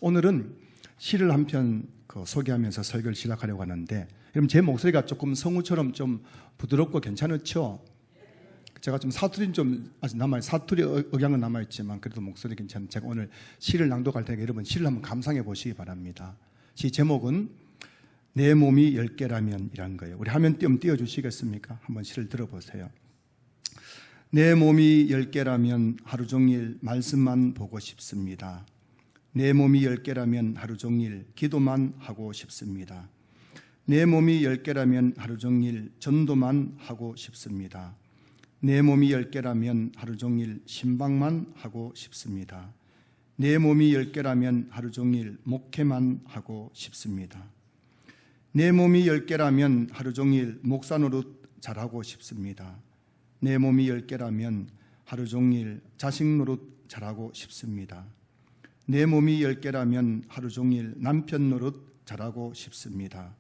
오늘은 시를 한 편 소개하면서 설교를 시작하려고 하는데, 여러분 제 목소리가 조금 성우처럼 좀 부드럽고 괜찮죠? 제가 좀 사투리 아직 사투리 억양은 남아있지만 그래도 목소리 괜찮은 제가 오늘 시를 낭독할 테니까 여러분 시를 한번 감상해 보시기 바랍니다. 시 제목은 내 몸이 10개라면 이란 거예요. 우리 화면 띄움 띄워주시겠습니까? 한번 시를 들어보세요. 내 몸이 10개라면 하루 종일 말씀만 보고 싶습니다. 내 몸이 10개라면 하루 종일 기도만 하고 싶습니다. 내 몸이 10개라면 하루 종일 전도만 하고 싶습니다. 내 몸이 10개라면 하루 종일 신방만 하고 싶습니다. 내 몸이 10개라면 하루 종일 목회만 하고 싶습니다. 내 몸이 10개라면 하루 종일 목사 노릇 잘하고 싶습니다. 내 몸이 10개라면 하루 종일 자식 노릇 잘하고 싶습니다. 내 몸이 10개라면 하루 종일 남편 노릇 잘하고 싶습니다.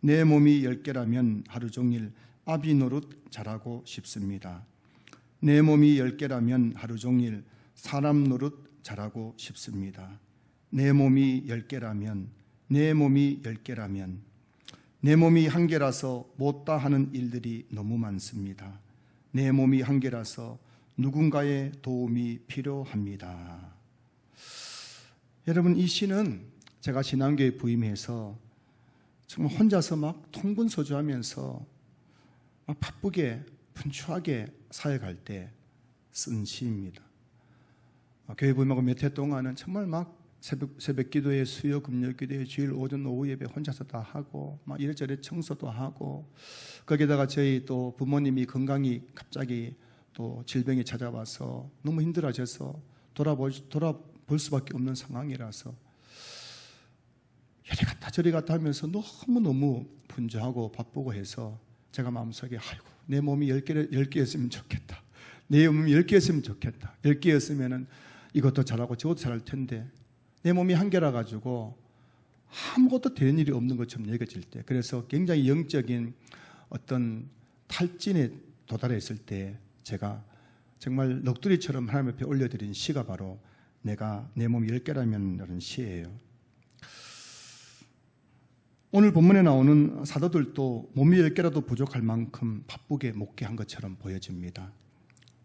내 몸이 10개라면 하루 종일 아비 노릇 잘하고 싶습니다. 내 몸이 10개라면 하루 종일 사람 노릇 잘하고 싶습니다. 내 몸이 10개라면 내 몸이 10개라면 내 몸이 한 개라서 못다 하는 일들이 너무 많습니다. 내 몸이 한 개라서 누군가의 도움이 필요합니다. 여러분, 이 시는 제가 신앙교회 부임해서 정말 혼자서 막 통분서주하면서 막 바쁘게 분주하게 사역할 때 쓴 시입니다. 교회 부임하고 몇 해 동안은 정말 막 새벽 기도에 수요 금요 기도에 주일 오전 오후 예배 혼자서 다 하고 막 이래저래 청소도 하고, 거기다가 저희 또 부모님이 건강이 갑자기 또 질병이 찾아와서 너무 힘들어져서 돌아볼 수밖에 없는 상황이라서 이리 갔다 저리 갔다 하면서 너무너무 분주하고 바쁘고 해서 제가 마음속에 아이고 내 몸이 10개였으면 좋겠다. 내 몸이 10개였으면 좋겠다. 10개였으면 이것도 잘하고 저것도 잘할 텐데 내 몸이 한 개라 가지고 아무것도 되는 일이 없는 것처럼 여겨질 때, 그래서 굉장히 영적인 어떤 탈진에 도달했을 때 제가 정말 넋두리처럼 하나님 앞에 올려드린 시가 바로 내 몸이 10개라면 라는 시예요. 오늘 본문에 나오는 사도들도 몸이 10개라도 부족할 만큼 바쁘게 목회한 것처럼 보여집니다.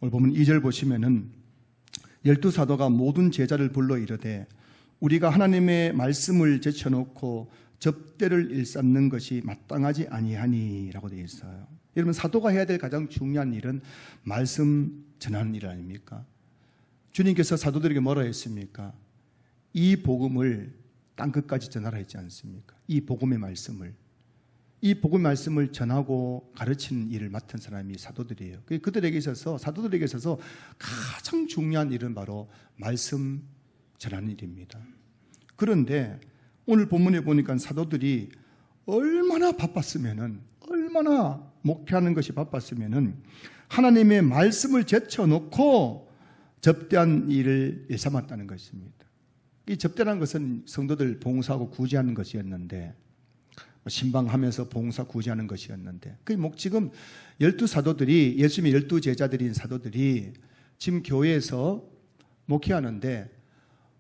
오늘 본문 2절 보시면은 12사도가 모든 제자를 불러 이르되 우리가 하나님의 말씀을 제쳐놓고 접대를 일삼는 것이 마땅하지 아니하니 라고 되어 있어요. 여러분, 사도가 해야 될 가장 중요한 일은 말씀 전하는 일 아닙니까? 주님께서 사도들에게 뭐라 했습니까? 이 복음을 땅끝까지 전하라 했지 않습니까? 이 복음의 말씀을 전하고 가르치는 일을 맡은 사람이 사도들이에요. 그들에게 있어서, 사도들에게 있어서 가장 중요한 일은 바로 말씀 전하는 일입니다. 그런데 오늘 본문에 보니까 사도들이 얼마나 목회하는 것이 바빴으면은 하나님의 말씀을 제쳐놓고 접대한 일을 일삼았다는 것입니다. 이 접대라는 것은 성도들 봉사하고 구제하는 것이었는데, 신방하면서 봉사 구제하는 것이었는데, 지금 12사도들이, 예수님의 12제자들인 사도들이 지금 교회에서 목회하는데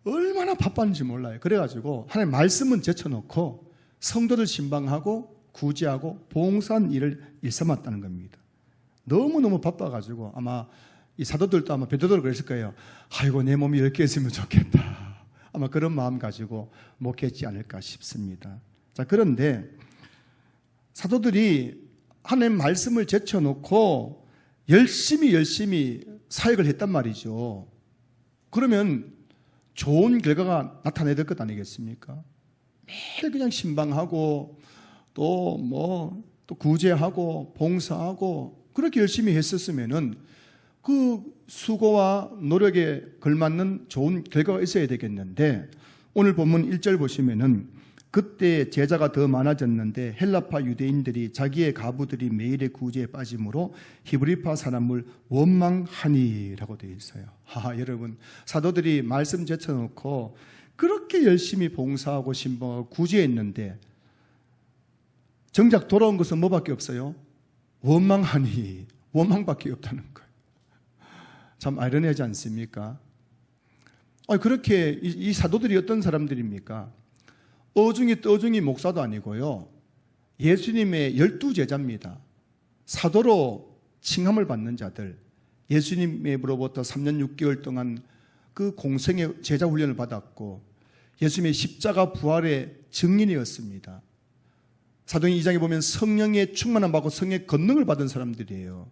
얼마나 바빴는지 몰라요. 그래가지고 하나님 말씀은 제쳐놓고 성도들 신방하고 구제하고 봉사한 일을 일삼았다는 겁니다. 너무너무 바빠가지고 아마 이 사도들도 아마 베드로도 그랬을 거예요. 아이고 내 몸이 10개 있으면 좋겠다. 아마 그런 마음 가지고 목회했지 않을까 싶습니다. 자, 그런데 사도들이 하나님 말씀을 제쳐놓고 열심히 사역을 했단 말이죠. 그러면 좋은 결과가 나타나야 될 것 아니겠습니까? 매일 그냥 신방하고 또 구제하고 봉사하고 그렇게 열심히 했었으면은 그 수고와 노력에 걸맞는 좋은 결과가 있어야 되겠는데, 오늘 본문 1절 보시면은 그때 제자가 더 많아졌는데 헬라파 유대인들이 자기의 가부들이 매일의 구제에 빠짐으로 히브리파 사람을 원망하니라고 되어 있어요. 여러분, 사도들이 말씀 제쳐놓고 그렇게 열심히 봉사하고 신방하고 구제했는데 정작 돌아온 것은 뭐밖에 없어요? 원망하니, 원망밖에 없다는 거예요. 참 아이러니하지 않습니까? 그렇게 이 사도들이 어떤 사람들입니까? 어중이 목사도 아니고요. 예수님의 12제자입니다. 사도로 칭함을 받는 자들, 예수님으로부터 3년 6개월 동안 그 공생의 제자 훈련을 받았고 예수님의 십자가 부활의 증인이었습니다. 사도행 2장에 보면 성령의 충만함 받고 성령의 권능을 받은 사람들이에요.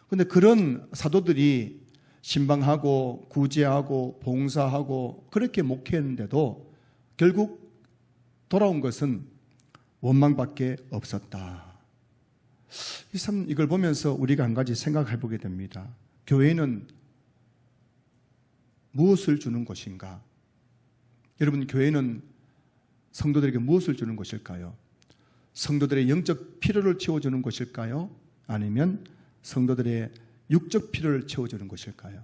그런데 그런 사도들이 신방하고 구제하고 봉사하고 그렇게 목회했는데도 결국 돌아온 것은 원망밖에 없었다. 이걸 보면서 우리가 한 가지 생각해 보게 됩니다. 교회는 무엇을 주는 곳인가? 여러분, 교회는 성도들에게 무엇을 주는 곳일까요? 성도들의 영적 필요를 채워주는 곳일까요? 아니면 성도들의 육적 필요를 채워주는 것일까요?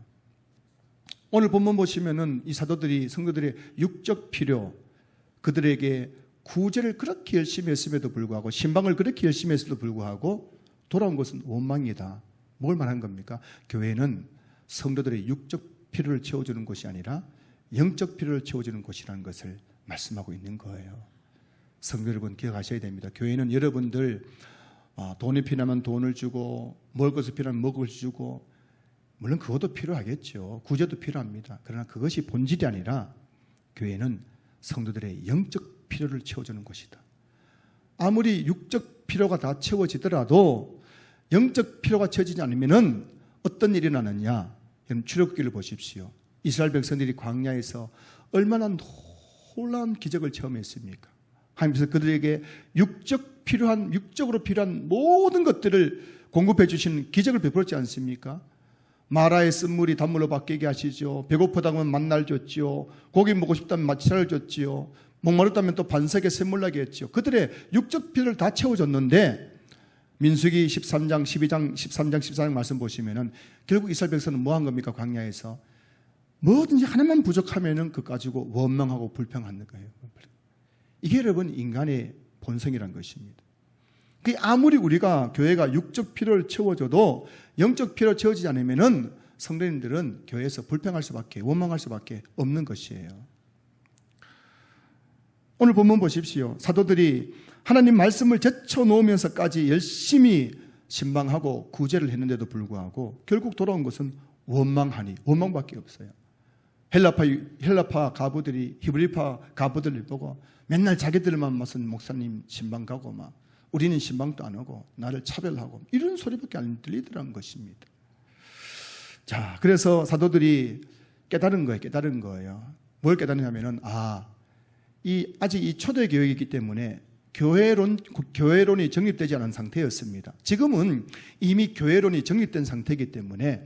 오늘 본문 보시면은 이 사도들이 성도들의 육적 필요, 그들에게 구제를 그렇게 열심히 했음에도 불구하고 신방을 그렇게 열심히 했음에도 불구하고 돌아온 것은 원망이다. 뭘 말한 겁니까? 교회는 성도들의 육적 필요를 채워주는 것이 아니라 영적 필요를 채워주는 곳이라는 것을 말씀하고 있는 거예요. 성도 여러분, 기억하셔야 됩니다. 교회는 여러분들 돈이 필요하면 돈을 주고 먹을 것이 필요하면 먹을 것을 주고, 물론 그것도 필요하겠죠. 구제도 필요합니다. 그러나 그것이 본질이 아니라 교회는 성도들의 영적 필요를 채워주는 것이다. 아무리 육적 필요가 다 채워지더라도 영적 필요가 채워지지 않으면 어떤 일이 나느냐? 여러분, 출애굽기를 보십시오. 이스라엘 백성들이 광야에서 얼마나 놀라운 기적을 체험했습니까? 하나님께서 그들에게 육적으로 필요한 모든 것들을 공급해 주신 기적을 베풀었지 않습니까? 마라의 쓴물이 단물로 바뀌게 하시죠. 배고프다면 만나를 줬지요. 고기 먹고 싶다면 마치살을 줬지요. 목마르다면 또 반석에 샘물 나게 했죠. 그들의 육적 필요를 다 채워줬는데 민수기 13장, 12장, 13장, 14장 말씀 보시면은 결국 이스라엘 백성은 뭐 한 겁니까? 광야에서 뭐든지 하나만 부족하면은 그거 가지고 원망하고 불평하는 거예요. 이게 여러분 인간의 본성이란 것입니다. 아무리 우리가 교회가 육적 필요를 채워줘도 영적 필요를 채워지지 않으면은 성도님들은 교회에서 불평할 수밖에, 원망할 수밖에 없는 것이에요. 오늘 본문 보십시오. 사도들이 하나님 말씀을 제쳐놓으면서까지 열심히 신방하고 구제를 했는데도 불구하고 결국 돌아온 것은 원망밖에 없어요. 헬라파 가부들이 히브리파 가부들을 보고 맨날 자기들만 무슨 목사님 신방 가고 막 우리는 신방도 안 하고 나를 차별하고 이런 소리밖에 안 들리더라는 것입니다. 자, 그래서 사도들이 깨달은 거예요. 뭘 깨달으냐면은 아직 이 초대 교회이기 때문에 교회론이 정립되지 않은 상태였습니다. 지금은 이미 교회론이 정립된 상태이기 때문에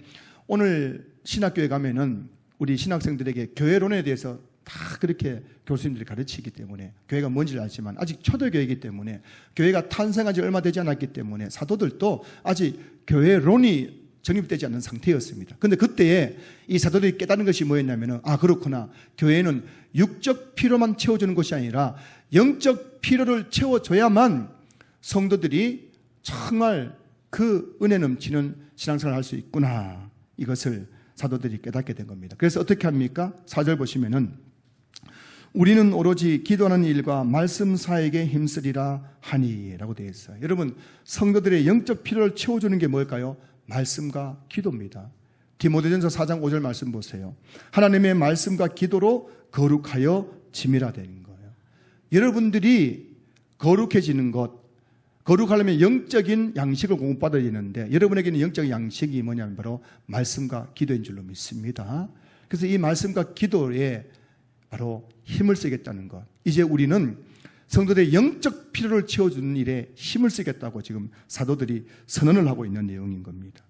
오늘 신학교에 가면은 우리 신학생들에게 교회론에 대해서 다 그렇게 교수님들이 가르치기 때문에 교회가 뭔지를 알지만 아직 초대교회이기 때문에 교회가 탄생한 지 얼마 되지 않았기 때문에 사도들도 아직 교회론이 정립되지 않은 상태였습니다. 그런데 그때에 이 사도들이 깨닫는 것이 뭐였냐면 그렇구나. 교회는 육적 필요만 채워주는 것이 아니라 영적 필요를 채워줘야만 성도들이 정말 그 은혜 넘치는 신앙생활을 할 수 있구나. 이것을 사도들이 깨닫게 된 겁니다. 그래서 어떻게 합니까? 4절 보시면은 우리는 오로지 기도하는 일과 말씀 사역에 힘쓰리라 하니라고 되어 있어요. 여러분, 성도들의 영적 필요를 채워주는 게 뭘까요? 말씀과 기도입니다. 디모데전서 4장 5절 말씀 보세요. 하나님의 말씀과 기도로 거룩하여 지밀화되는 거예요. 여러분들이 거룩해지는 것, 거룩하려면 영적인 양식을 공급받아야 되는데 여러분에게는 영적인 양식이 뭐냐면 바로 말씀과 기도인 줄로 믿습니다. 그래서 이 말씀과 기도에 바로 힘을 쓰겠다는 것. 이제 우리는 성도들의 영적 필요를 채워주는 일에 힘을 쓰겠다고 지금 사도들이 선언을 하고 있는 내용인 겁니다.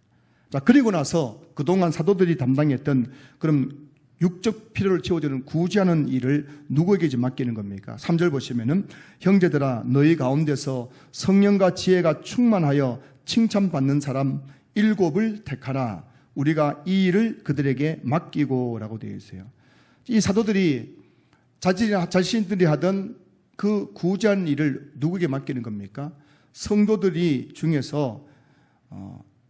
자, 그리고 나서 그동안 사도들이 담당했던 그럼 육적 필요를 채워주는 구제하는 일을 누구에게 이제 맡기는 겁니까? 3절 보시면은 형제들아 너희 가운데서 성령과 지혜가 충만하여 칭찬받는 사람 7을 택하라. 우리가 이 일을 그들에게 맡기고 라고 되어 있어요. 이 사도들이 자신들이 하던 그 구제하는 일을 누구에게 맡기는 겁니까? 성도들이 중에서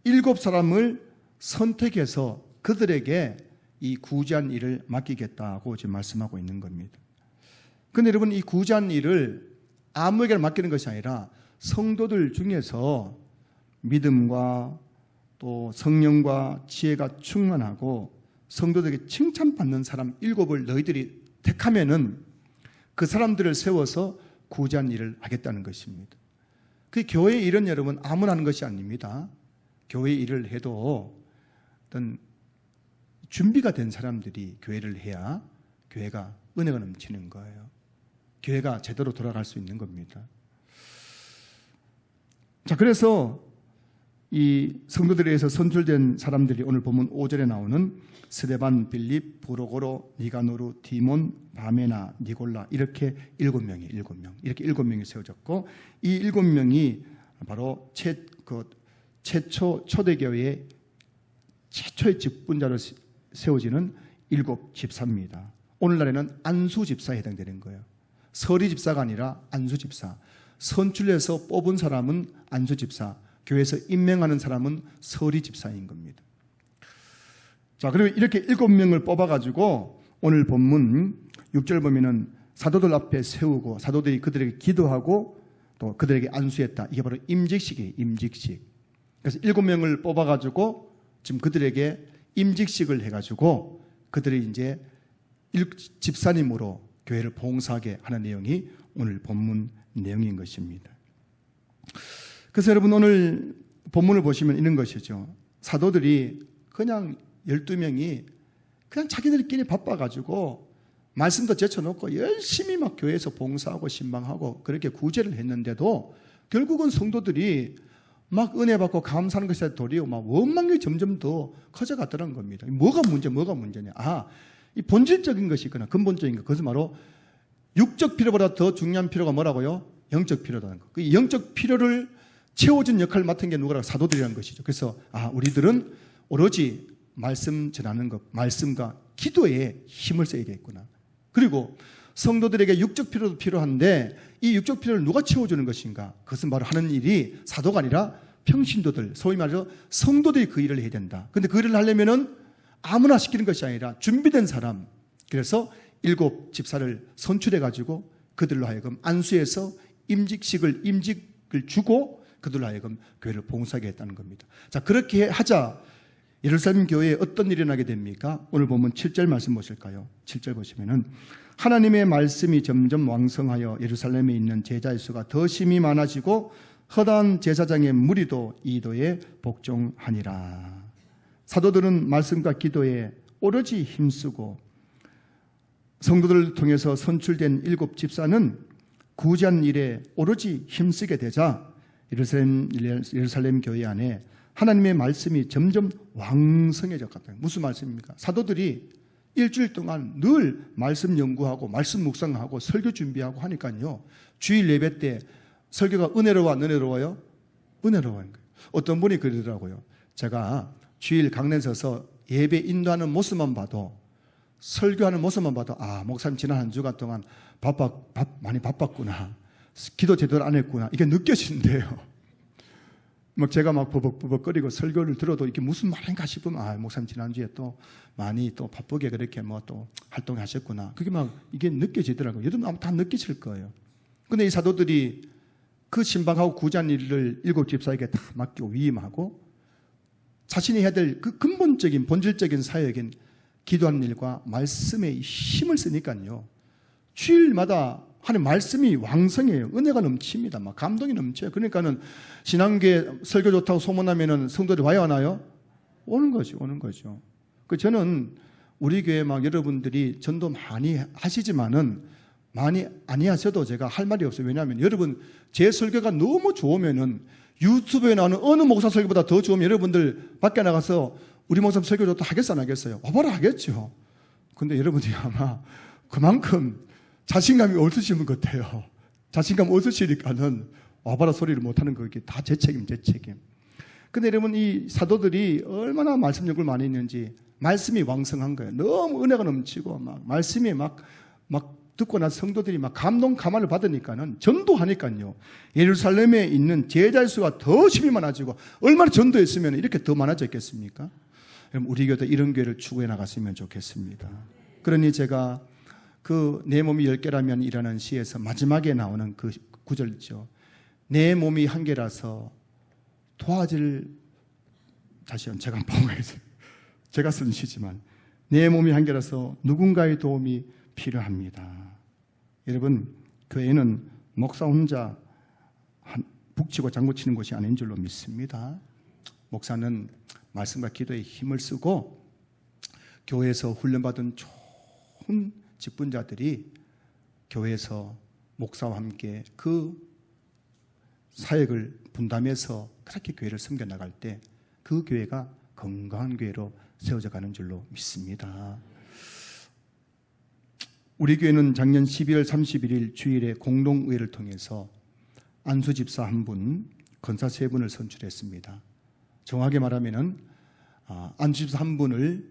7사람을 선택해서 그들에게 이 구제한 일을 맡기겠다고 지금 말씀하고 있는 겁니다. 그런데 여러분, 이 구제한 일을 아무에게나 맡기는 것이 아니라 성도들 중에서 믿음과 또 성령과 지혜가 충만하고 성도들에게 칭찬받는 사람 7을 너희들이 택하면은 그 사람들을 세워서 구제한 일을 하겠다는 것입니다. 그 교회 일은 여러분 아무나 하는 것이 아닙니다. 교회 일을 해도 어떤 준비가 된 사람들이 교회를 해야 교회가 은혜가 넘치는 거예요. 교회가 제대로 돌아갈 수 있는 겁니다. 자, 그래서 이 성도들에 의해서 선출된 사람들이 오늘 본문 5절에 나오는 스데반, 빌립, 프로고로, 니가노르, 디몬, 바메나, 니골라 이렇게 7명이 이렇게 7명이 세워졌고 이 7명이 바로 최초 초대교회의 최초의 직분자로 세워지는 7 집사입니다. 오늘날에는 안수 집사에 해당되는 거예요. 서리 집사가 아니라 안수 집사. 선출해서 뽑은 사람은 안수 집사, 교회에서 임명하는 사람은 서리 집사인 겁니다. 자, 그리고 이렇게 7명을 뽑아가지고 오늘 본문 6절 보면은 사도들 앞에 세우고 사도들이 그들에게 기도하고 또 그들에게 안수했다. 이게 바로 임직식이에요. 임직식. 그래서 7명을 뽑아가지고 지금 그들에게 임직식을 해가지고 그들이 이제 집사님으로 교회를 봉사하게 하는 내용이 오늘 본문 내용인 것입니다. 그래서 여러분 오늘 본문을 보시면 이런 것이죠. 사도들이 그냥 12명이 그냥 자기들끼리 바빠가지고 말씀도 제쳐놓고 열심히 막 교회에서 봉사하고 신방하고 그렇게 구제를 했는데도 결국은 성도들이 막 은혜 받고 감사하는 것에 도리어 막 원망이 점점 더 커져갔다는 겁니다. 뭐가 문제냐? 이 본질적인 것이 있거나 근본적인 것. 그것은 바로 육적 필요보다 더 중요한 필요가 뭐라고요? 영적 필요라는 것. 그 영적 필요를 채워준 역할을 맡은 게 누구라고? 사도들이라는 것이죠. 그래서 우리들은 오로지 말씀 전하는 것, 말씀과 기도에 힘을 써야겠구나. 그리고 성도들에게 육적 필요도 필요한데 이 육적 필요를 누가 채워주는 것인가? 그것은 바로 하는 일이 사도가 아니라 평신도들, 소위 말해서 성도들이 그 일을 해야 된다. 그런데 그 일을 하려면은 아무나 시키는 것이 아니라 준비된 사람, 그래서 7 집사를 선출해가지고 그들로 하여금 안수해서 임직을 주고 그들로 하여금 교회를 봉사하게 했다는 겁니다. 자, 그렇게 하자 예루살렘 교회에 어떤 일이 일어나게 됩니까? 오늘 보면 7절 말씀 보실까요? 7절 보시면은 하나님의 말씀이 점점 왕성하여 예루살렘에 있는 제자의 수가 더 심히 많아지고 허다한 제사장의 무리도 이도에 복종하니라. 사도들은 말씀과 기도에 오로지 힘쓰고 성도들을 통해서 선출된 7 집사는 구제한 일에 오로지 힘쓰게 되자 예루살렘 교회 안에 하나님의 말씀이 점점 왕성해졌다. 무슨 말씀입니까? 사도들이 일주일 동안 늘 말씀 연구하고 말씀 묵상하고 설교 준비하고 하니까요. 주일 예배 때 설교가 은혜로워요? 은혜로워요. 어떤 분이 그러더라고요. 제가 주일 강단에 서서 예배 인도하는 모습만 봐도 설교하는 모습만 봐도 목사님 지난 한 주간 동안 많이 바빴구나. 기도 제대로 안 했구나. 이게 느껴지는데요. 막 제가 막 버벅버벅거리고 설교를 들어도 이게 무슨 말인가 싶으면 목사님 지난주에 또 많이 또 바쁘게 그렇게 뭐 또 활동하셨구나. 그게 막 이게 느껴지더라고요. 여러분 아마 다 느끼실 거예요. 근데 이 사도들이 그 신방하고 구제한 일을 7 집사에게 다 맡기고 위임하고 자신이 해야 될 그 근본적인 본질적인 사역인 기도하는 일과 말씀에 힘을 쓰니까요. 주일마다 하나님 말씀이 왕성해요. 은혜가 넘칩니다. 막 감동이 넘쳐요. 그러니까는 신앙계 설교 좋다고 소문나면은 성도들이 와야 하나요? 오는 거죠. 저는 우리 교회 막 여러분들이 전도 많이 하시지만은 많이 아니 하셔도 제가 할 말이 없어요. 왜냐하면 여러분 제 설교가 너무 좋으면은 유튜브에 나오는 어느 목사 설교보다 더 좋으면 여러분들 밖에 나가서 우리 목사 설교 좋다 하겠어 안 하겠어요? 와봐라 하겠죠. 근데 여러분이 아마 그만큼 자신감이 없으신 것 같아요. 자신감 없으시니까는 와봐라 소리를 못하는 거 이게 다 제 책임. 근데 여러분 이 사도들이 얼마나 말씀 연구를 많이 했는지 말씀이 왕성한 거예요. 너무 은혜가 넘치고 막 말씀이 막 듣고 나서 성도들이 막 감동 감화를 받으니까는 전도하니까요. 예루살렘에 있는 제자의 수가 더 심히 많아지고 얼마나 전도했으면 이렇게 더 많아졌겠습니까? 여러분 우리 교회도 이런 교회를 추구해 나갔으면 좋겠습니다. 그러니 제가 그 내 몸이 10개라면 이라는 시에서 마지막에 나오는 그 구절이죠. 내 몸이 한 개라서 도와줄, 다시 한번 제가 방어해서 제가 쓴 시지만 내 몸이 한 개라서 누군가의 도움이 필요합니다. 여러분 교회는 목사 혼자 북치고 장구치는 것이 아닌 줄로 믿습니다. 목사는 말씀과 기도에 힘을 쓰고 교회에서 훈련받은 좋은 직분자들이 교회에서 목사와 함께 그 사역을 분담해서 그렇게 교회를 섬겨나갈 때 그 교회가 건강한 교회로 세워져 가는 줄로 믿습니다. 우리 교회는 작년 12월 31일 주일에 공동의회를 통해서 안수 집사 1분, 권사 3분을 선출했습니다. 정확하게 말하면 안수 집사 1분을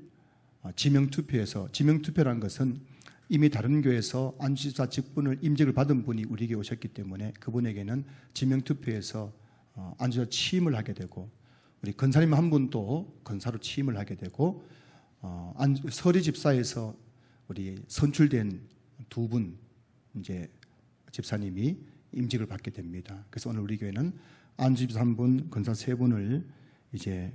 지명투표해서, 지명투표라는 것은 이미 다른 교회에서 안수 집사 직분을 임직을 받은 분이 우리 교회에 오셨기 때문에 그분에게는 지명투표해서 안수 집사 취임을 하게 되고, 우리 권사님 1분도 권사로 취임을 하게 되고, 서리 집사에서 우리 선출된 2분 이제 집사님이 임직을 받게 됩니다. 그래서 오늘 우리 교회는 안수 집사 1분, 권사 3분을 이제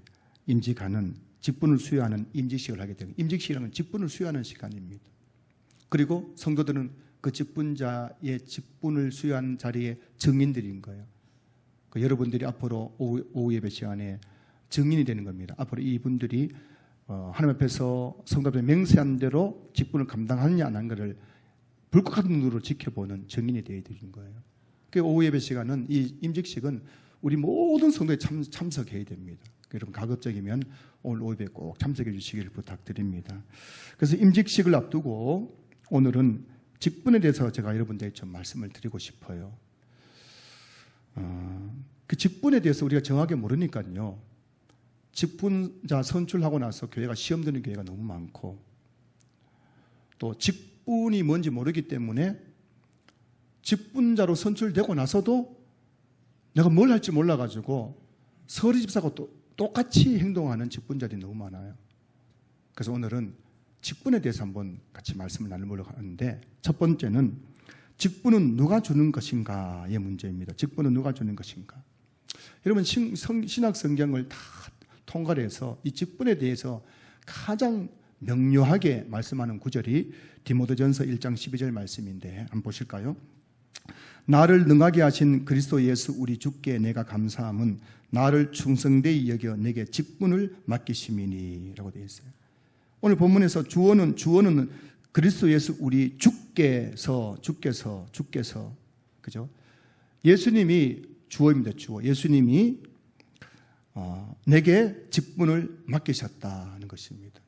임직하는, 직분을 수여하는 임직식을 하게 됩니다. 임직식이라는 직분을 수여하는 시간입니다. 그리고 성도들은 그 직분자의 직분을 수여한 자리에 증인들인 거예요. 여러분들이 앞으로 오후 예배 시간에 증인이 되는 겁니다. 앞으로 이분들이 하나님 앞에서 성도들의 맹세한 대로 직분을 감당하느냐 안 하느냐를 불꽃 같은 눈으로 지켜보는 증인이 되어야 되는 거예요. 그 오후 예배 시간은, 이 임직식은 우리 모든 성도에 참석해야 됩니다. 여러분 가급적이면 오늘 오후 예배 꼭 참석해 주시기를 부탁드립니다. 그래서 임직식을 앞두고 오늘은 직분에 대해서 제가 여러분들에게 좀 말씀을 드리고 싶어요. 그 직분에 대해서 우리가 정확하게 모르니까요. 직분자 선출하고 나서 교회가 시험 드는 교회가 너무 많고, 또 직분이 뭔지 모르기 때문에 직분자로 선출되고 나서도 내가 뭘 할지 몰라가지고 서리 집사가 또 똑같이 행동하는 직분자들이 너무 많아요. 그래서 오늘은 직분에 대해서 한번 같이 말씀을 나누려고 하는데, 첫 번째는 직분은 누가 주는 것인가의 문제입니다. 직분은 누가 주는 것인가. 여러분 신약 성경을 다 통과를 해서 이 직분에 대해서 가장 명료하게 말씀하는 구절이 디모데전서 1장 12절 말씀인데 한번 보실까요? 나를 능하게 하신 그리스도 예수 우리 주께 내가 감사함은 나를 충성되이 여겨 내게 직분을 맡기심이니 라고 되어 있어요. 오늘 본문에서 주어는 그리스도 예수 우리 주께서 그죠? 예수님이 주어입니다. 주어. 예수님이 내게 직분을 맡기셨다는 것입니다.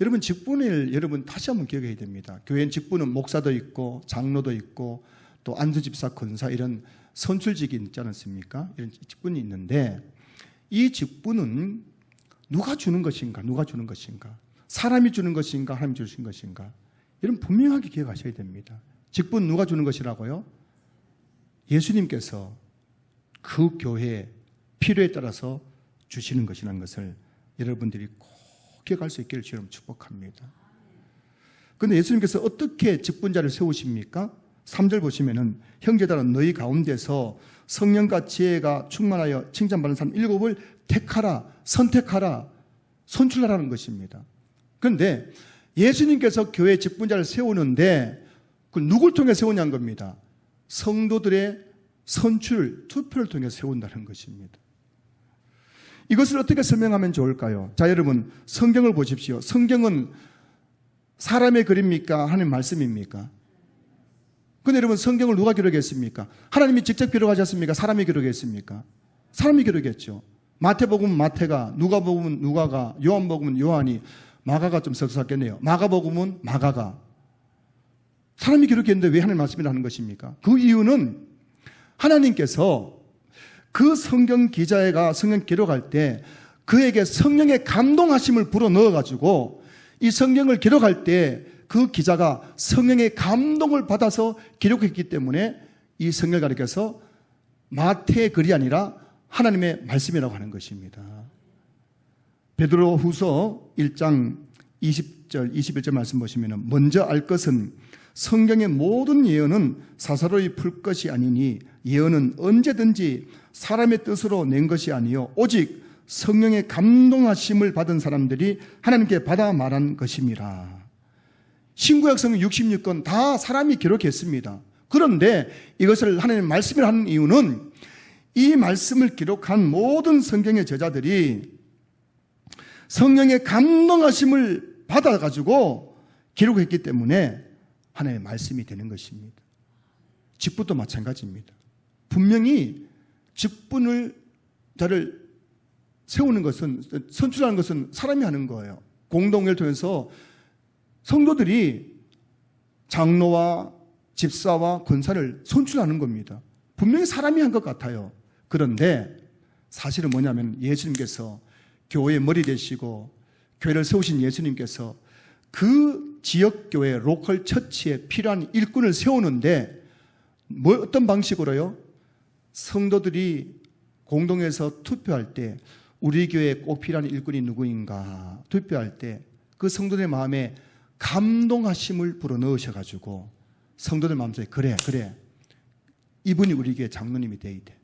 여러분 직분을 여러분 다시 한번 기억해야 됩니다. 교회는 직분은 목사도 있고 장로도 있고 또 안수집사, 권사 이런 선출직이 있지 않습니까? 이런 직분이 있는데 이 직분은 누가 주는 것인가? 누가 주는 것인가? 사람이 주는 것인가? 하나님이 주신 것인가? 여러분 분명하게 기억하셔야 됩니다. 직분 누가 주는 것이라고요? 예수님께서 그 교회의 필요에 따라서 주시는 것이라는 것을 여러분들이 꼭 기억할 수 있기를 주님 축복합니다. 그런데 예수님께서 어떻게 직분자를 세우십니까? 3절 보시면은 형제들아 너희 가운데서 성령과 지혜가 충만하여 칭찬받는 사람 7을 택하라, 선택하라, 선출하라는 것입니다. 그런데 예수님께서 교회 직분자를 세우는데 그 누굴 통해 세우냐는 겁니다. 성도들의 선출, 투표를 통해 세운다는 것입니다. 이것을 어떻게 설명하면 좋을까요? 자, 여러분 성경을 보십시오. 성경은 사람의 글입니까? 하나님 말씀입니까? 근데 여러분 성경을 누가 기록했습니까? 하나님이 직접 기록하셨습니까? 사람이 기록했습니까? 사람이 기록했죠. 마태복음은 마태가, 누가복음은 누가가, 요한복음은 요한이, 마가가 좀 섭섭하겠네요. 마가복음은 마가가. 사람이 기록했는데 왜 하나님 말씀이라 하는 것입니까? 그 이유는 하나님께서 그 성경 기자가 성경 기록할 때 그에게 성령의 감동하심을 불어 넣어가지고 이 성경을 기록할 때 그 기자가 성령의 감동을 받아서 기록했기 때문에 이 성경을 가리켜서 마태의 글이 아니라 하나님의 말씀이라고 하는 것입니다. 베드로후서 1장 20절 21절 말씀 보시면 먼저 알 것은 성경의 모든 예언은 사사로이 풀 것이 아니니 예언은 언제든지 사람의 뜻으로 낸 것이 아니요 오직 성령의 감동하심을 받은 사람들이 하나님께 받아 말한 것임이라. 신구약 성경 66권 다 사람이 기록했습니다. 그런데 이것을 하나님의 말씀을 하는 이유는 이 말씀을 기록한 모든 성경의 저자들이 성령의 감동하심을 받아가지고 기록했기 때문에 하나님의 말씀이 되는 것입니다. 직분도 마찬가지입니다. 분명히 직분을 자를 세우는 것은, 선출하는 것은 사람이 하는 거예요. 공동회를 통해서 성도들이 장로와 집사와 권사를 선출하는 겁니다. 분명히 사람이 한 것 같아요. 그런데 사실은 뭐냐면 예수님께서 교회의 머리 되시고 교회를 세우신 예수님께서 그 지역교회 로컬 처치에 필요한 일꾼을 세우는데 어떤 방식으로요? 성도들이 공동에서 투표할 때 우리 교회에 꼭 필요한 일꾼이 누구인가 투표할 때 그 성도들의 마음에 감동하심을 불어넣으셔가지고 성도들 마음속에 그래 이분이 우리 교회 장로님이 돼야 돼,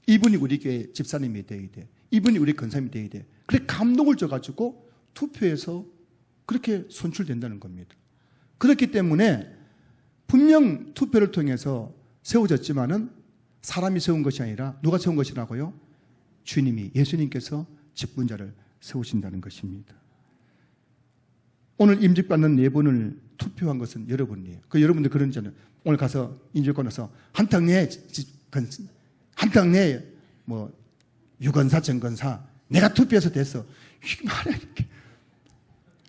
이분이 우리 교회 집사님이 돼야 돼, 이분이 우리 권사님이 돼야 돼. 그래 감동을 줘가지고 투표해서 그렇게 선출된다는 겁니다. 그렇기 때문에 분명 투표를 통해서 세워졌지만은 사람이 세운 것이 아니라 누가 세운 것이라고요? 주님이, 예수님께서 직분자를 세우신다는 것입니다. 오늘 임직받는 4분을 투표한 것은 여러분이에요. 여러분들 그런잖아요. 오늘 가서 임직받고 나서 한탕 내, 한탕 내, 유건사, 정건사, 내가 투표해서 됐어. 이게 말이야, 이렇게.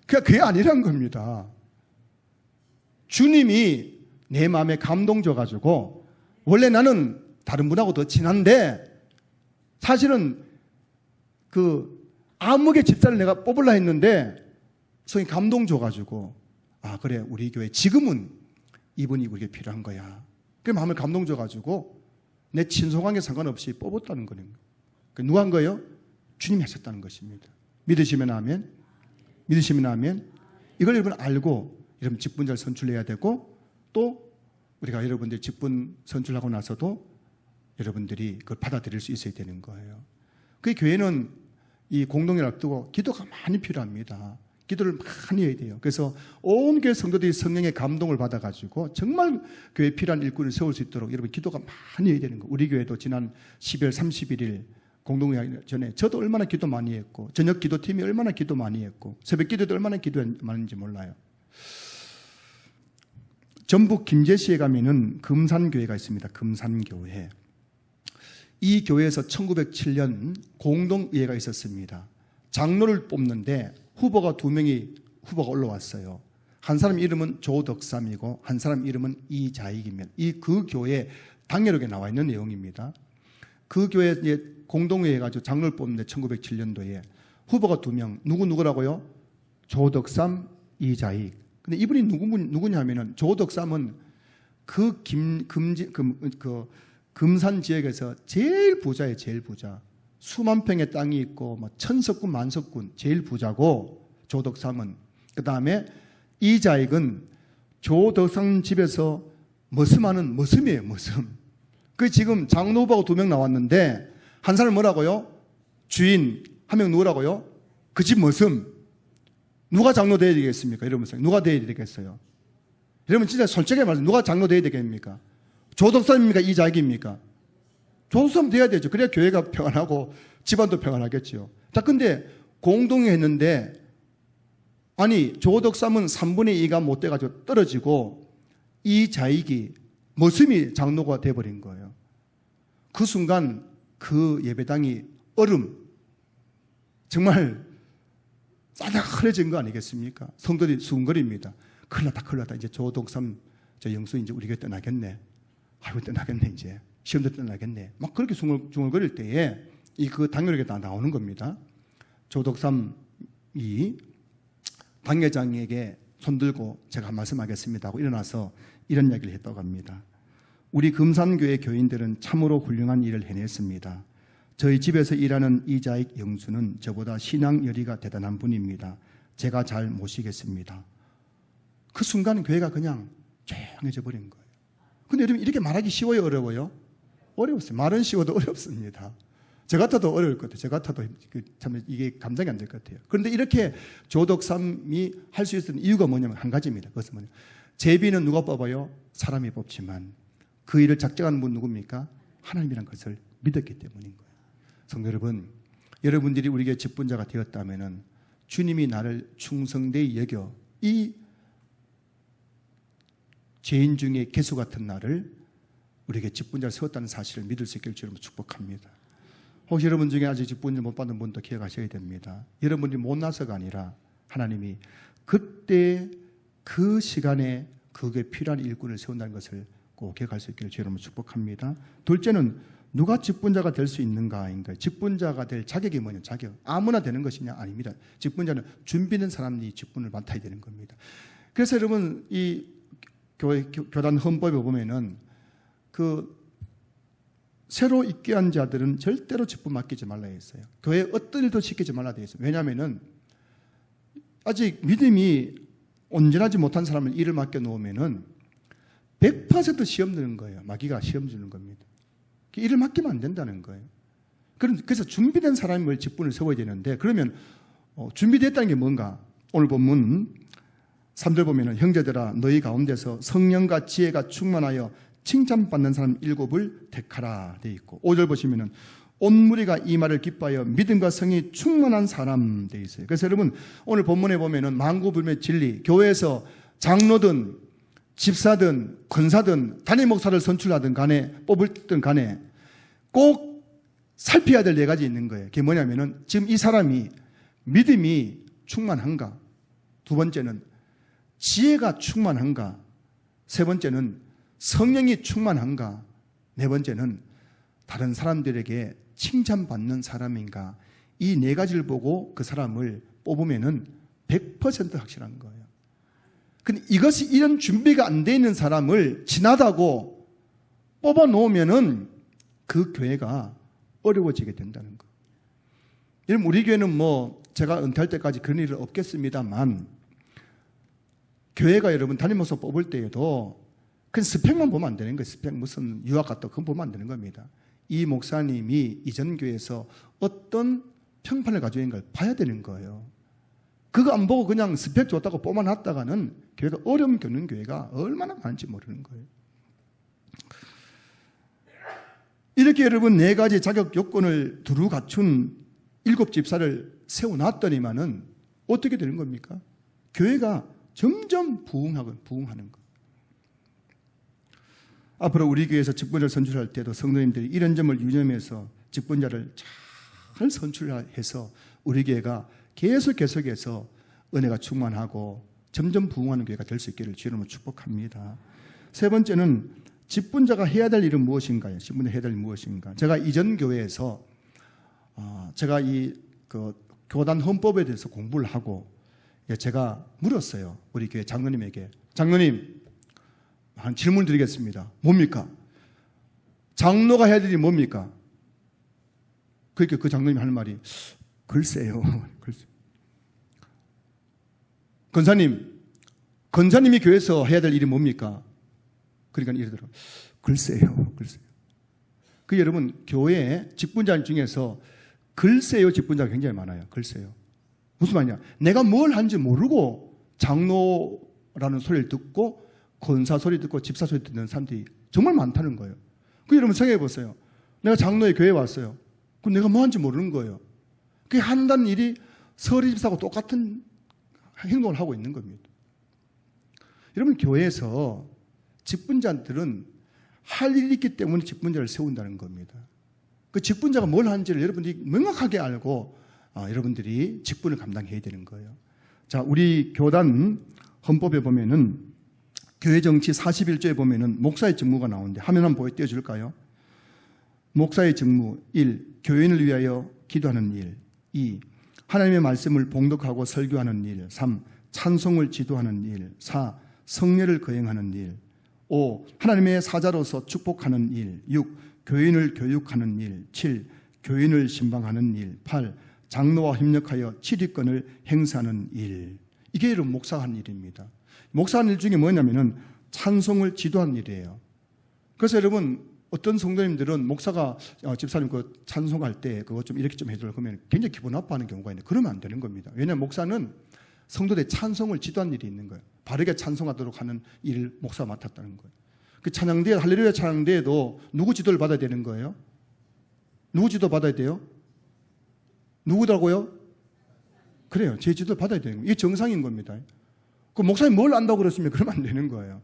그게 아니란 겁니다. 주님이 내 마음에 감동 줘가지고, 원래 나는 다른 분하고 더 친한데, 사실은 암흑의 집사를 내가 뽑으려 했는데, 성이 감동 줘가지고, 그래, 우리 교회 지금은 이분이 우리에게 필요한 거야. 그 마음을 감동 줘가지고, 내 친소관계 상관없이 뽑았다는 거예요. 누가 한 거예요? 주님이 하셨다는 것입니다. 믿으시면 아멘. 믿으시면 아멘. 이걸 여러분 알고 여러분 직분자를 선출해야 되고 또 우리가 여러분들 직분 선출하고 나서도 여러분들이 그걸 받아들일 수 있어야 되는 거예요. 그 교회는 이 공동회를 앞두고 기도가 많이 필요합니다. 기도를 많이 해야 돼요. 그래서 온 교회 성도들이 성령의 감동을 받아가지고 정말 교회에 필요한 일꾼을 세울 수 있도록 여러분 기도가 많이 해야 되는 거예요. 우리 교회도 지난 12월 31일 공동회 전에 저도 얼마나 기도 많이 했고 저녁 기도팀이 얼마나 기도 많이 했고 새벽 기도도 얼마나 기도 많은지 몰라요. 전북 김제시에 가면은 금산교회가 있습니다. 금산교회. 이 교회에서 1907년 공동의회가 있었습니다. 장로를 뽑는데 후보가 2명이 후보가 올라왔어요. 한 사람 이름은 조덕삼이고 한 사람 이름은 이자익이면 그 교회 당회록에 나와 있는 내용입니다. 그 교회에 공동회에 가지고 장로를 뽑는데 1907년도에 후보가 2명 누구라고요? 조덕삼, 이자익. 근데 이분이 누구냐 하면은 조덕삼은 금산 지역에서 제일 부자예요. 제일 부자. 수만 평의 땅이 있고 천석군 만석군 제일 부자고 조덕삼은. 그 다음에 이자익은 조덕삼 집에서 머슴하는 머슴이에요. 머슴. 그 지금 장로 후보가 2명 나왔는데 한 사람 뭐라고요? 주인. 한 명 누구라고요? 그 집 머슴. 누가 장로 돼야 되겠습니까? 이러면서 누가 돼야 되겠어요? 여러분 진짜 솔직하게 말해서 누가 장로 돼야 되겠습니까? 조덕삼입니까? 이자익입니까? 조덕삼 돼야 되죠. 그래야 교회가 평안하고 집안도 평안하겠죠. 자, 근데 공동회 했는데 아니 조덕삼은 3분의 2가 못 돼가지고 떨어지고 이자익이 머슴이 장로가 돼버린 거예요. 그 순간 그 예배당이 정말 싸다가 흐려진 거 아니겠습니까? 성도들이 수군거립니다. 큰일 났다. 이제 조덕삼 저 영수 이제 우리 교회 떠나겠네. 아이고 떠나겠네 이제. 시험도 떠나겠네. 막 그렇게 중얼거릴 때에 그 당회록에 다 나오는 겁니다. 조덕삼이 당회장에게 손들고 제가 한 말씀 하겠습니다 하고 일어나서 이런 이야기를 했다고 합니다. 우리 금산교회 교인들은 참으로 훌륭한 일을 해냈습니다. 저희 집에서 일하는 이자익 영수는 저보다 신앙 열의가 대단한 분입니다. 제가 잘 모시겠습니다. 그 순간 교회가 그냥 조용해져 버린 거예요. 근데 여러분 이렇게 말하기 쉬워요? 어려워요? 어려웠어요. 말은 쉬워도 어렵습니다. 저 같아도 어려울 것 같아요. 저 같아도 참 이게 감당이 안 될 것 같아요. 그런데 이렇게 조덕삼이 할 수 있었던 이유가 뭐냐면 한 가지입니다. 그것은 뭐냐면 제비는 누가 뽑아요? 사람이 뽑지만 그 일을 작정하는 분 누굽니까? 하나님이라는 것을 믿었기 때문인 거예요. 성도 여러분, 여러분들이 우리에게 직분자가 되었다면 주님이 나를 충성되이 여겨 이 죄인 중에 개수 같은 나를 우리에게 직분자를 세웠다는 사실을 믿을 수 있기를 주님으로 축복합니다. 혹시 여러분 중에 아직 직분자 못 받은 분도 기억하셔야 됩니다. 여러분이 못나서가 아니라 하나님이 그때 그 시간에 그게 필요한 일꾼을 세운다는 것을 꼭 기억할 수 있기를 주님으로 축복합니다. 둘째는 누가 직분자가 될 수 있는가인가요? 직분자가 될 자격이 뭐냐? 자격. 아무나 되는 것이냐? 아닙니다. 직분자는 준비된 사람이 직분을 맡아야 되는 겁니다. 그래서 여러분 이 교단 헌법에 보면은 그 새로 입교한 자들은 절대로 직분 맡기지 말라 했어요. 교회에 어떤 일도 시키지 말라 되어 있어요. 왜냐하면은 아직 믿음이 온전하지 못한 사람을 일을 맡겨 놓으면은 100% 시험 드는 거예요. 마귀가 시험 주는 겁니다. 일을 맡기면 안 된다는 거예요. 그래서 준비된 사람을 직분을 세워야 되는데 그러면 준비됐다는 게 뭔가? 오늘 본문 3절 보면은 형제들아 너희 가운데서 성령과 지혜가 충만하여 칭찬받는 사람 7을 택하라 되어 있고 5절 보시면은 온 무리가 이 말을 기뻐하여 믿음과 성이 충만한 사람 되어 있어요. 그래서 여러분 오늘 본문에 보면은 만고불명의 진리, 교회에서 장로든 집사든 권사든 담임 목사를 선출하든 간에 뽑을든 간에 꼭 살펴야 될 4가지 있는 거예요. 그게 뭐냐면은 지금 이 사람이 믿음이 충만한가? 두 번째는 지혜가 충만한가? 세 번째는 성령이 충만한가? 네 번째는 다른 사람들에게 칭찬받는 사람인가? 이 4가지를 보고 그 사람을 뽑으면은 100% 확실한 거예요. 근데 이것이 이런 준비가 안 돼 있는 사람을 지나다고 뽑아 놓으면은 그 교회가 어려워지게 된다는 거. 여러분 우리 교회는 뭐 제가 은퇴할 때까지 그런 일은 없겠습니다만 교회가 여러분 담임 목사 뽑을 때에도 그냥 스펙만 보면 안 되는 거예요. 스펙 무슨 유학 갔다 그건 보면 안 되는 겁니다. 이 목사님이 이전 교회에서 어떤 평판을 가지고 있는 걸 봐야 되는 거예요. 그거 안 보고 그냥 스펙 좋다고 뽑아놨다가는 교회가 어려움 겪는 교회가 얼마나 많은지 모르는 거예요. 이렇게 여러분 4가지 자격 요건을 두루 갖춘 7집사를 세워놨더니만은 어떻게 되는 겁니까? 교회가 점점 부흥하는 거예요. 앞으로 우리 교회에서 직분자를 선출할 때도 성도님들이 이런 점을 유념해서 직분자를 잘 선출해서 우리 교회가 계속해서 은혜가 충만하고 점점 부흥하는 교회가 될 수 있기를 주님으로 축복합니다. 세 번째는 직분자가 해야 될 일은 무엇인가요? 직분자 해야 될 일은 무엇인가? 제가 이전 교회에서 제가 그 교단 헌법에 대해서 공부를 하고 제가 물었어요. 우리 교회 장로님에게. 장로님, 한 질문 드리겠습니다. 뭡니까? 장로가 해야 될 일이 뭡니까? 그러니까 그 장로님이 하는 말이 글쎄요. 권사님이 교회에서 해야 될 일이 뭡니까? 그러니까 이러더라고요. 글쎄요. 그 여러분 교회 직분자 중에서 글쎄요 직분자가 굉장히 많아요. 글쎄요. 무슨 말이냐? 내가 뭘 하는지 모르고 장로라는 소리를 듣고 권사 소리 듣고 집사 소리 듣는 사람들이 정말 많다는 거예요. 그 여러분 생각해 보세요. 내가 장로의 교회에 왔어요. 그럼 내가 뭐 하는지 모르는 거예요. 그게 한다는 일이 서리 집사하고 똑같은 행동을 하고 있는 겁니다. 여러분 교회에서 직분자들은 할 일이 있기 때문에 직분자를 세운다는 겁니다. 그 직분자가 뭘 하는지를 여러분들이 명확하게 알고 여러분들이 직분을 감당해야 되는 거예요. 자, 우리 교단 헌법에 보면은 교회 정치 41조에 보면은 목사의 직무가 나오는데 화면 한번 띄워줄까요? 목사의 직무 1. 교인을 위하여 기도하는 일 2. 하나님의 말씀을 봉독하고 설교하는 일 3. 찬송을 지도하는 일 4. 성례를 거행하는 일 5. 하나님의 사자로서 축복하는 일 6. 교인을 교육하는 일 7. 교인을 신방하는 일. 8. 장로와 협력하여 치리권을 행사하는 일. 이게 여러분 목사가 하는 일입니다. 목사하는 일 중에 뭐냐면은 찬송을 지도하는 일이에요. 그래서 여러분 어떤 성도님들은 목사가 집사님 그 찬송할 때 그거 좀 이렇게 좀 해줘라 그러면 굉장히 기분 나빠하는 경우가 있는데 그러면 안 되는 겁니다. 왜냐하면 목사는 성도들의 찬송을 지도하는 일이 있는 거예요. 바르게 찬송하도록 하는 일을 목사가 맡았다는 거예요. 그 찬양대회, 할렐루야 찬양대회도 누구 지도를 받아야 되는 거예요? 누구 지도 받아야 돼요? 누구라고요? 그래요. 제 지도를 받아야 되는 거예요. 이게 정상인 겁니다. 그 목사님 뭘 안다고 그랬으면 그러면 안 되는 거예요.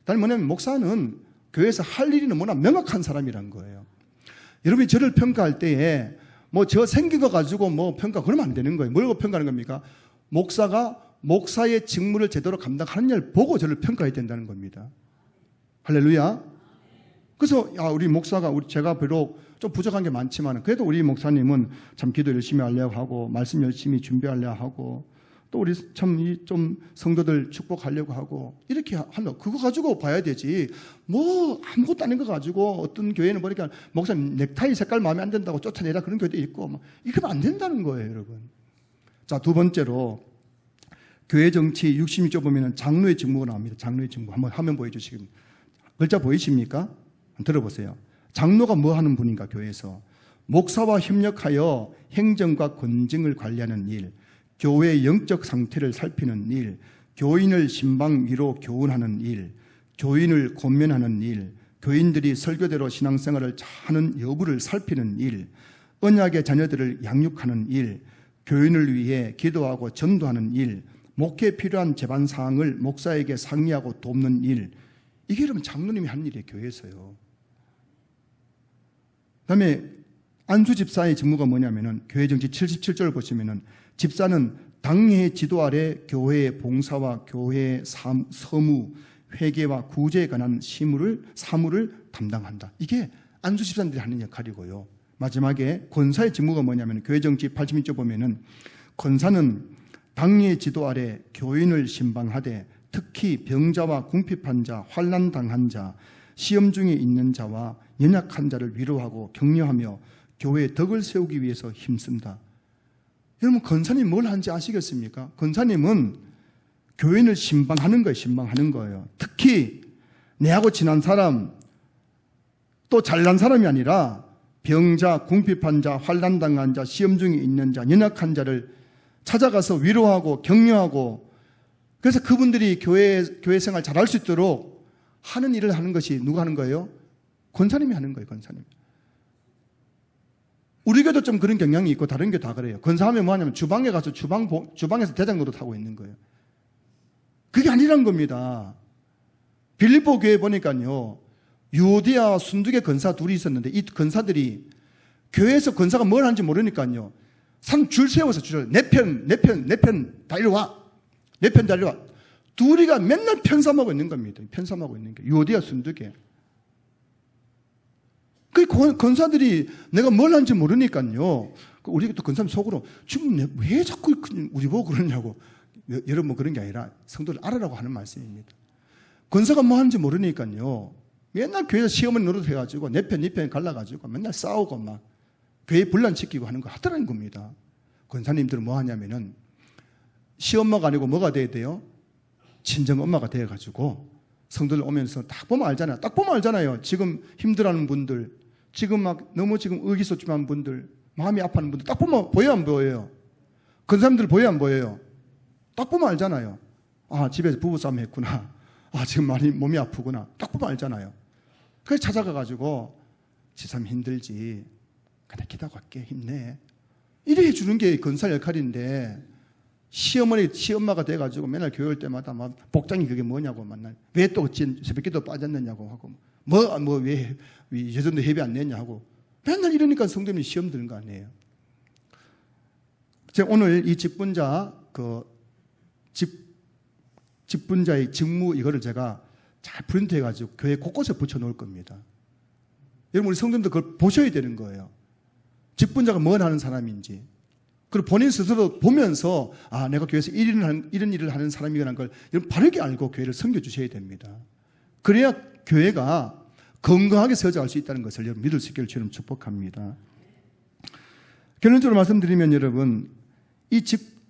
다른 뭐냐면 목사는 교회에서 할 일이 너무나 명확한 사람이란 거예요. 여러분이 저를 평가할 때에 뭐 저 생긴 거 가지고 뭐 평가 그러면 안 되는 거예요. 뭘 평가하는 겁니까? 목사가 목사의 직무를 제대로 감당하는 일 보고 저를 평가해야 된다는 겁니다. 할렐루야. 그래서 우리 목사가 제가 비록 좀 부족한 게 많지만 그래도 우리 목사님은 참 기도 열심히 하려고 하고 말씀 열심히 준비하려고 하고 또 우리 참 좀 성도들 축복하려고 하고 이렇게 하면 그거 가지고 봐야 되지 뭐 아무것도 아닌 거 가지고 어떤 교회는 보니까 목사님 넥타이 색깔 마음에 안 든다고 쫓아내라 그런 교회도 있고 이러면 안 된다는 거예요, 여러분. 자, 두 번째로 교회 정치 66조 보면 장로의 직무가 나옵니다. 장로의 직무 한번 화면 보여주시겠습니다. 글자 보이십니까? 들어보세요. 장로가 뭐 하는 분인가 교회에서 목사와 협력하여 행정과 권증을 관리하는 일, 교회의 영적 상태를 살피는 일, 교인을 신방 위로 교훈하는 일, 교인을 권면하는 일, 교인들이 설교대로 신앙생활을 하는 여부를 살피는 일, 언약의 자녀들을 양육하는 일, 교인을 위해 기도하고 전도하는 일, 목회에 필요한 제반 사항을 목사에게 상의하고 돕는 일. 이게 여러분 장로님이 하는 일이에요, 교회에서요. 그다음에 안수 집사의 직무가 뭐냐면은 교회 정치 77조를 보시면은 집사는 당회의 지도 아래 교회의 봉사와 교회의 서무, 회계와 구제에 관한 사무를 담당한다. 이게 안수 집사님들이 하는 역할이고요. 마지막에 권사의 직무가 뭐냐면 교회 정치 86조 보면은 권사는 당회의 지도 아래 교인을 신방하되 특히 병자와 궁핍한 자, 환난 당한 자, 시험 중에 있는 자와 연약한 자를 위로하고 격려하며 교회의 덕을 세우기 위해서 힘쓴다. 여러분 권사님 뭘 하는지 아시겠습니까? 권사님은 교인을 신방하는 거예요. 신방하는 거예요. 특히 내하고 친한 사람 또 잘난 사람이 아니라 병자, 궁핍한 자, 환난 당한 자, 시험 중에 있는 자, 연약한 자를 찾아가서 위로하고 격려하고 그래서 그분들이 교회 생활 잘할 수 있도록 하는 일을 하는 것이 누가 하는 거예요? 권사님이 하는 거예요. 권사님. 우리 교도 좀 그런 경향이 있고 다른 교 다 그래요. 권사하면 뭐 하냐면 주방에 가서 주방에서 대장 노릇하고 있는 거예요. 그게 아니란 겁니다. 빌립보 교회 보니까요. 유오디아와 순두계 권사 둘이 있었는데 이 권사들이 교회에서 권사가 뭘 하는지 모르니까요. 산 줄 세워서 내 편 다 이리 와. 내 편 다 이리 와. 둘이가 맨날 편삼하고 있는 겁니다. 편삼하고 있는 게. 유오디아 순두계. 그 권사들이 내가 뭘 하는지 모르니까요. 우리 또 권사님 속으로 지금 왜 자꾸 우리 보고 그러냐고. 여러분 뭐 그런 게 아니라 성도를 알아라고 하는 말씀입니다. 권사가 뭐 하는지 모르니까요. 맨날 교회에서 시험을 노릇해가지고 내 편, 네 편 갈라가지고 맨날 싸우고 막 교회 분란시키고 하는 거 하더라는 겁니다. 권사님들은 뭐 하냐면은 시엄마가 아니고 뭐가 돼야 돼요? 친정 엄마가 돼가지고 성도들 오면서 딱 보면 알잖아요. 딱 보면 알잖아요. 지금 힘들어하는 분들, 지금 막 너무 지금 의기소침한 분들, 마음이 아파하는 분들 딱 보면 보여요, 안 보여요? 권사님들 보여요, 안 보여요? 딱 보면 알잖아요. 아, 집에서 부부싸움 했구나. 아, 지금 많이 몸이 아프구나. 딱 보면 알잖아요. 그래서 찾아가가지고 지삼 힘들지. 그래 기다릴게 힘내. 이래 해주는 게 권사 역할인데 시엄마가 돼가지고 맨날 교회 올 때마다 막 복장이 그게 뭐냐고 맨날 왜 또 새벽기도 빠졌느냐고 하고 왜 예전도 예배 안 냈냐고 맨날 이러니까 성도님이 시험 드는 거 아니에요. 제가 오늘 이 직분자의 직무 이거를 제가 잘 프린트해가지고 교회 곳곳에 붙여놓을 겁니다. 여러분 우리 성도님들 그걸 보셔야 되는 거예요. 직분자가 뭘 하는 사람인지. 그리고 본인 스스로 보면서 아 내가 교회에서 이런 일을 하는 사람이라는 걸 여러분 바르게 알고 교회를 섬겨주셔야 됩니다. 그래야 교회가 건강하게 세워져갈 수 있다는 것을 여러분 믿을 수 있기를 주님 축복합니다. 결론적으로 말씀드리면 여러분,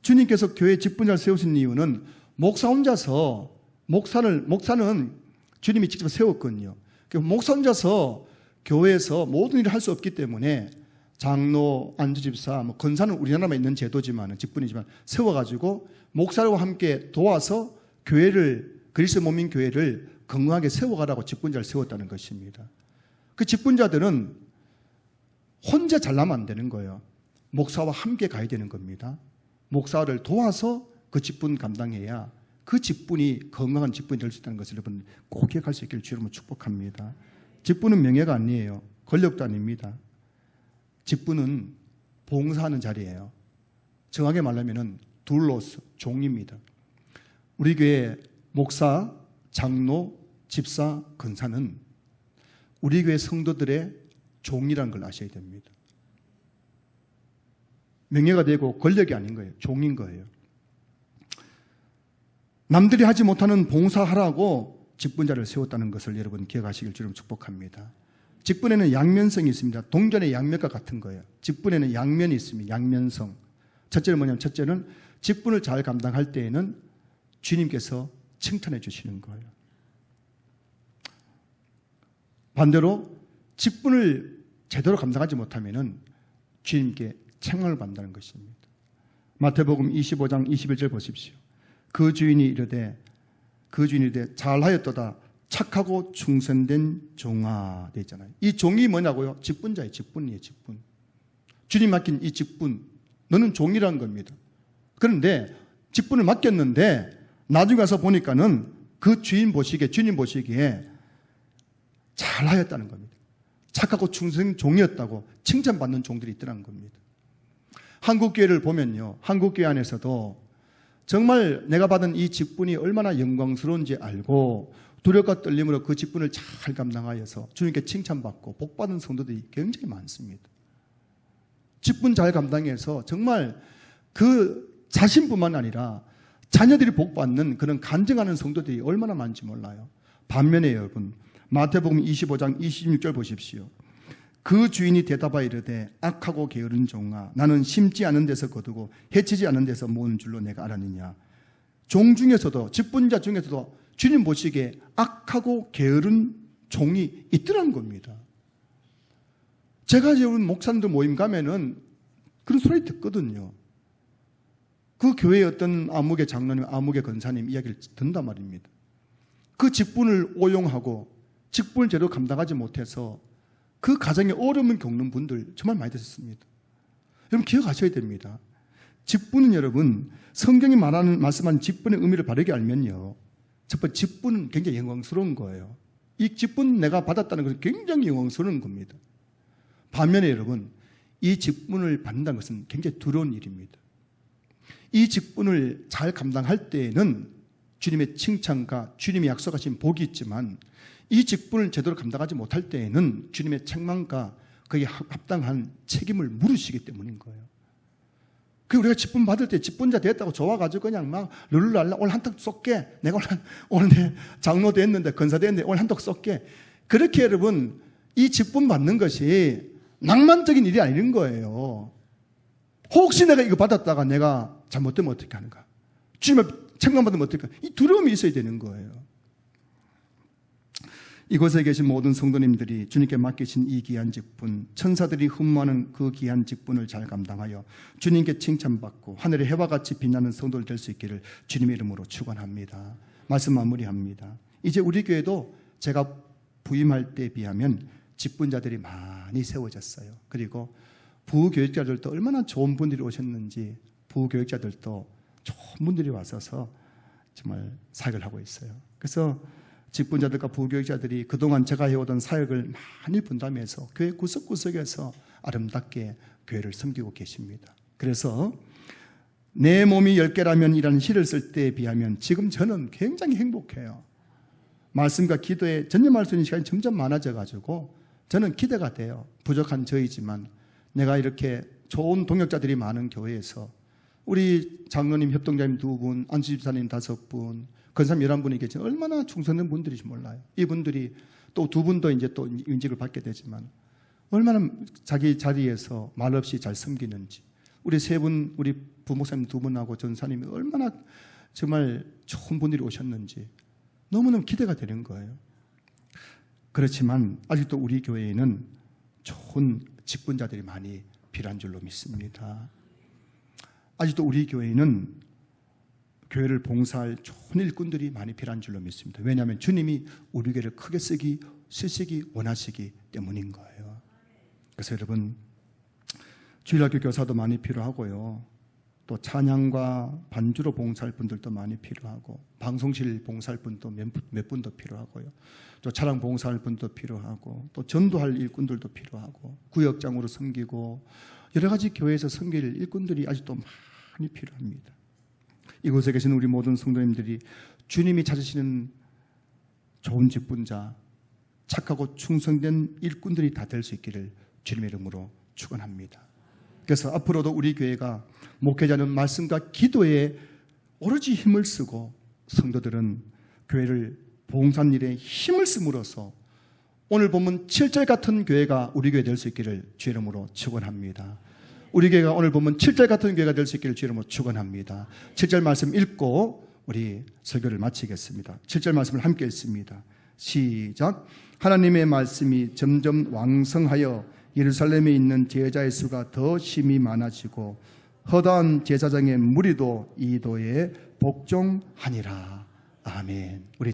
주님께서 교회 직분자를 세우신 이유는 목사 혼자서 목사는 주님이 직접 세웠거든요. 목사 혼자서 교회에서 모든 일을 할 수 없기 때문에 장로, 안주집사, 권사는 우리나라만 있는 제도지만 직분이지만 세워가지고 목사와 함께 도와서 그리스도 몸인 교회를 건강하게 세워가라고 직분자를 세웠다는 것입니다. 그 직분자들은 혼자 잘나면 안 되는 거예요. 목사와 함께 가야 되는 겁니다. 목사를 도와서 그 직분 감당해야 그 직분이 건강한 직분이 될 수 있다는 것을 여러분 꼭 기억할 수 있기를 주님으로 축복합니다. 직분은 명예가 아니에요. 권력도 아닙니다. 직분은 봉사하는 자리예요. 정확하게 말하면 둘로스, 종입니다. 우리 교회 목사, 장로, 집사, 권사는 우리 교회 성도들의 종이라는 걸 아셔야 됩니다. 명예가 되고 권력이 아닌 거예요. 종인 거예요. 남들이 하지 못하는 봉사하라고 직분자를 세웠다는 것을 여러분 기억하시길 주님 축복합니다. 직분에는 양면성이 있습니다. 동전의 양면과 같은 거예요. 직분에는 양면이 있습니다. 양면성. 첫째는 뭐냐면 첫째는 직분을 잘 감당할 때에는 주님께서 칭찬해 주시는 거예요. 반대로 직분을 제대로 감당하지 못하면 주님께 책망을 받는다는 것입니다. 마태복음 25장 21절 보십시오. 그 주인이 이르되 잘하였도다 착하고 충성된 종아 돼 있잖아요. 이 종이 뭐냐고요? 직분자예요. 직분이에요. 직분. 주님 맡긴 이 직분, 너는 종이라는 겁니다. 그런데 직분을 맡겼는데 나중에 가서 보니까는 그 주님 보시기에 잘하였다는 겁니다. 착하고 충성된 종이었다고 칭찬받는 종들이 있더라는 겁니다. 한국교회를 보면요, 한국교회 안에서도 정말 내가 받은 이 직분이 얼마나 영광스러운지 알고 두려움과 떨림으로 그 직분을 잘 감당하여서 주님께 칭찬받고 복받은 성도들이 굉장히 많습니다. 직분 잘 감당해서 정말 그 자신뿐만 아니라 자녀들이 복받는 그런 간증하는 성도들이 얼마나 많은지 몰라요. 반면에 여러분, 마태복음 25장 26절 보십시오. 그 주인이 대답하여 이르되 악하고 게으른 종아, 나는 심지 않은 데서 거두고 해치지 않은 데서 모은 줄로 내가 알았느냐. 종 중에서도, 직분자 중에서도 주님 보시기에 악하고 게으른 종이 있더란 겁니다. 제가 여러분 목사님들 모임 가면은 그런 소리 듣거든요. 그 교회의 어떤 아무개 장로님, 아무개 권사님 이야기를 듣는단 말입니다. 그 직분을 오용하고 직분을 제대로 감당하지 못해서 그 가정에 어려움을 겪는 분들 정말 많이 되셨습니다. 여러분 기억하셔야 됩니다. 직분은 여러분 성경이 말씀한 직분의 의미를 바르게 알면요, 첫 번째 직분은 굉장히 영광스러운 거예요. 이 직분 내가 받았다는 것은 굉장히 영광스러운 겁니다. 반면에 여러분 이 직분을 받는다는 것은 굉장히 두려운 일입니다. 이 직분을 잘 감당할 때에는 주님의 칭찬과 주님이 약속하신 복이 있지만 이 직분을 제대로 감당하지 못할 때에는 주님의 책망과 그에 합당한 책임을 물으시기 때문인 거예요. 그 우리가 직분 받을 때 직분자 됐다고 좋아가지고 그냥 막 룰루랄라 오늘 한턱 쏠게, 내가 오늘 내 장로 됐는데 권사 됐는데 오늘 한턱 쏠게, 그렇게 여러분 이 직분 받는 것이 낭만적인 일이 아닌 거예요. 혹시 내가 이거 받았다가 내가 잘못되면 어떻게 하는가, 주님의 책망받으면 어떻게 할까, 이 두려움이 있어야 되는 거예요. 이곳에 계신 모든 성도님들이 주님께 맡기신 이 귀한 직분, 천사들이 흠모하는 그 귀한 직분을 잘 감당하여 주님께 칭찬받고 하늘의 해와 같이 빛나는 성도들 될 수 있기를 주님의 이름으로 축원합니다. 말씀 마무리합니다. 이제 우리 교회도 제가 부임할 때에 비하면 직분자들이 많이 세워졌어요. 그리고 부교육자들도 얼마나 좋은 분들이 오셨는지 부교육자들도 좋은 분들이 와서 정말 사역을 하고 있어요. 그래서 직분자들과 부교육자들이 그동안 제가 해오던 사역을 많이 분담해서 교회 구석구석에서 아름답게 교회를 섬기고 계십니다. 그래서 내 몸이 10개라면 이라는 시를 쓸 때에 비하면 지금 저는 굉장히 행복해요. 말씀과 기도에 전념할 수 있는 시간이 점점 많아져가지고 저는 기대가 돼요. 부족한 저이지만 내가 이렇게 좋은 동역자들이 많은 교회에서 우리 장로님, 협동자님 2분, 안수집사님 5분, 권사님 11분이 계신 얼마나 충성된 분들인지 몰라요. 이분들이 또 2분도 이제 또 임직을 받게 되지만 얼마나 자기 자리에서 말없이 잘 섬기는지. 우리 세 분, 우리 부목사님 두 분하고 전사님이 얼마나 정말 좋은 분들이 오셨는지 너무너무 기대가 되는 거예요. 그렇지만 아직도 우리 교회에는 좋은 직분자들이 많이 필요한 줄로 믿습니다. 아직도 우리 교회는 교회를 봉사할 좋은 일꾼들이 많이 필요한 줄로 믿습니다. 왜냐하면 주님이 우리 교회를 크게 쓰시기 원하시기 때문인 거예요. 그래서 여러분, 주일학교 교사도 많이 필요하고요. 또 찬양과 반주로 봉사할 분들도 많이 필요하고, 방송실 봉사할 분도 몇 분도 필요하고요. 또 차량 봉사할 분도 필요하고, 또 전도할 일꾼들도 필요하고, 구역장으로 섬기고, 여러 가지 교회에서 섬길 일꾼들이 아직도 많이 필요합니다. 이곳에 계신 우리 모든 성도님들이 주님이 찾으시는 좋은 직분자, 착하고 충성된 일꾼들이 다 될 수 있기를 주님의 이름으로 축원합니다. 그래서 앞으로도 우리 교회가 목회자는 말씀과 기도에 오로지 힘을 쓰고, 성도들은 교회를 봉사하는 일에 힘을 씀으로써 오늘 보면 7절 같은 교회가 우리 교회 될 수 있기를 주의 이름으로 축원합니다. 우리 교회가 오늘 보면 7절 같은 교회가 될 수 있기를 주의 이름으로 축원합니다. 7절 말씀 읽고 우리 설교를 마치겠습니다. 7절 말씀을 함께 읽습니다. 시작. 하나님의 말씀이 점점 왕성하여 예루살렘에 있는 제자의 수가 더 심히 많아지고 허다한 제사장의 무리도 이 도에 복종하니라. 아멘. 우리